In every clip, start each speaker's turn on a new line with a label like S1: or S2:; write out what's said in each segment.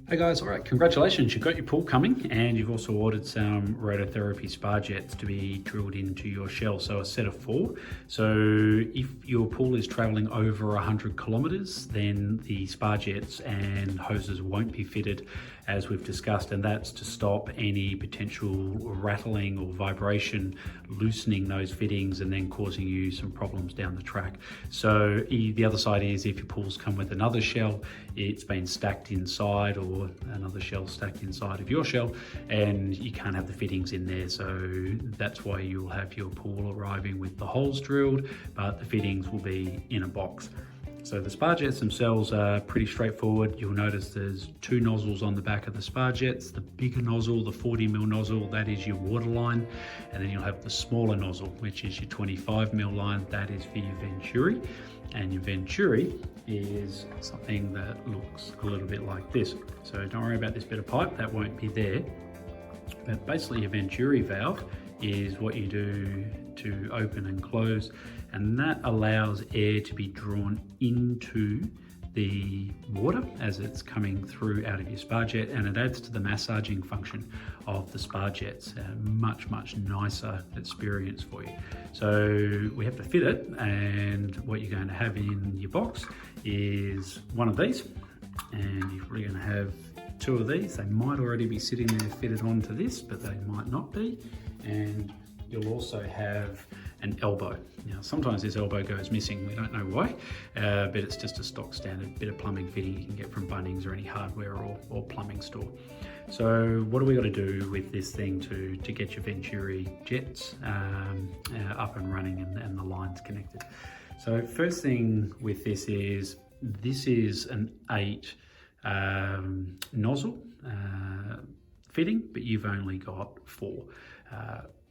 S1: Hey guys, all right, congratulations, you've got your pool coming and you've also ordered some rototherapy spar jets to be drilled into your shell, so a set of 4. So if your pool is traveling over 100 kilometers, then the spar jets and hoses won't be fitted as we've discussed, and that's to stop any potential rattling or vibration, loosening those fittings and then causing you some problems down the track. So the other side is if your pools come with another shell, it's been stacked inside, or another shell stacked inside of your shell, and you can't have the fittings in there. So that's why you'll have your pool arriving with the holes drilled, but the fittings will be in a box. So the spar jets themselves are pretty straightforward. You'll notice there's 2 nozzles on the back of the spar jets. The bigger nozzle, the 40mm nozzle, that is your water line. And then you'll have the smaller nozzle, which is your 25mm line. That is for your Venturi. And your Venturi is something that looks a little bit like this. So don't worry about this bit of pipe, that won't be there. But basically your Venturi valve is what you do to open and close, and that allows air to be drawn into the water as it's coming through out of your spar jet, and it adds to the massaging function of the spar jets. A much nicer experience for you. So we have to fit it, and what you're going to have in your box is one of these, and you're probably going to have 2 of these. They might already be sitting there fitted onto this, but they might not be. And you'll also have an elbow. Now, sometimes this elbow goes missing. We don't know why, but it's just a stock standard bit of plumbing fitting you can get from Bunnings or any hardware or plumbing store. So what do we got to do with this thing to get your Venturi jets up and running and the lines connected? So first thing with this is an 8 nozzle fitting, but you've only got 4.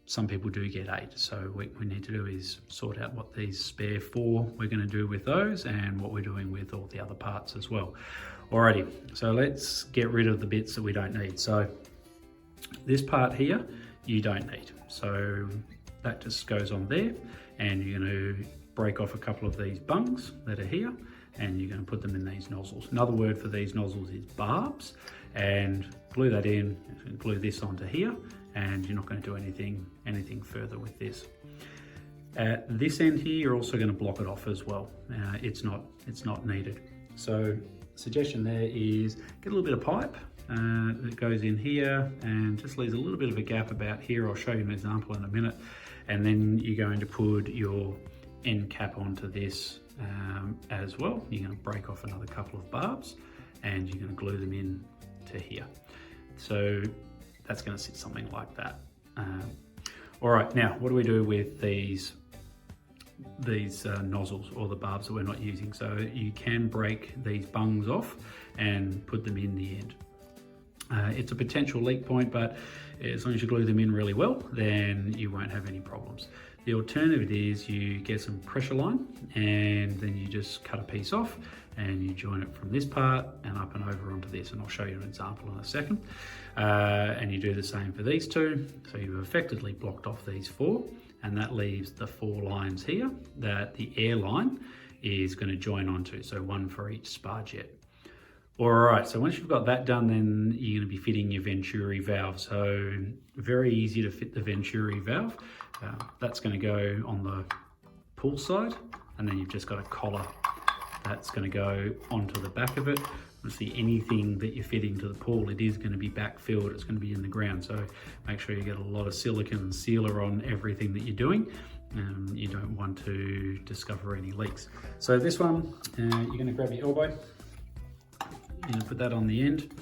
S1: Some people do get 8, so what we need to do is sort out what these spare 4 we're going to do with those, and what we're doing with all the other parts as well. Alrighty, so let's get rid of the bits that we don't need. So this part here you don't need, so that just goes on there, and you're going to break off a couple of these bungs that are here, and you're going to put them in these nozzles. Another word for these nozzles is barbs, and glue that in, and glue this onto here, and you're not going to do anything further with this. At this end here, you're also going to block it off as well. It's not needed. So suggestion there is get a little bit of pipe that goes in here and just leaves a little bit of a gap about here. I'll show you an example in a minute. And then you're going to put your end cap onto this as well. You're going to break off another couple of barbs, and you're going to glue them in to here. So that's going to sit something like that. All right, now what do we do with these nozzles or the barbs that we're not using? So you can break these bungs off and put them in the end. It's a potential leak point, but as long as you glue them in really well, then you won't have any problems. The alternative is you get some pressure line, and then you just cut a piece off and you join it from this part and up and over onto this, and I'll show you an example in a second. And you do the same for these 2. So you've effectively blocked off these 4, and that leaves the 4 lines here that the air line is going to join onto, so 1 for each spar jet. All right, so once you've got that done, then you're going to be fitting your Venturi valve. So very easy to fit the Venturi valve. That's going to go on the pool side, and then you've just got a collar that's going to go onto the back of it. Obviously, anything that you're fitting to the pool, it is going to be backfilled. It's going to be in the ground, so make sure you get a lot of silicone and sealer on everything that you're doing. You don't want to discover any leaks. So this one, you're going to grab your elbow. You're going to put that on the end,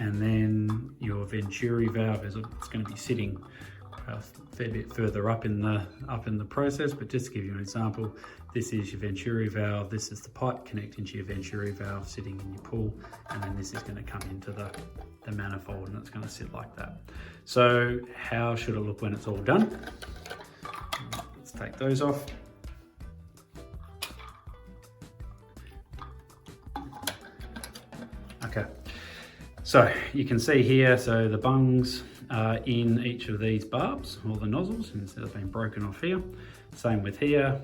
S1: and then your Venturi valve it's going to be sitting a fair bit further up in the process. But just to give you an example, this is your Venturi valve. This is the pipe connecting to your Venturi valve sitting in your pool, and then this is going to come into the manifold, and it's going to sit like that. So how should it look when it's all done? Let's take those off. Okay, so you can see here, so the bungs are in each of these barbs, or the nozzles, and they've been broken off here. Same with here.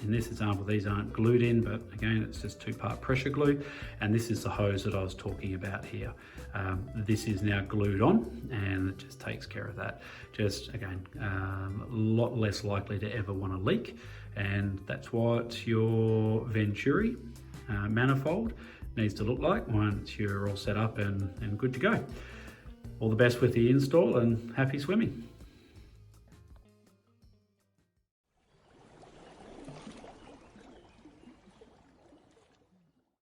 S1: In this example, these aren't glued in, but again, it's just 2-part pressure glue. And this is the hose that I was talking about here. This is now glued on, and it just takes care of that. Just again, a lot less likely to ever want to leak. And that's what your Venturi manifold needs to look like once you're all set up and good to go. All the best with the install, and happy swimming.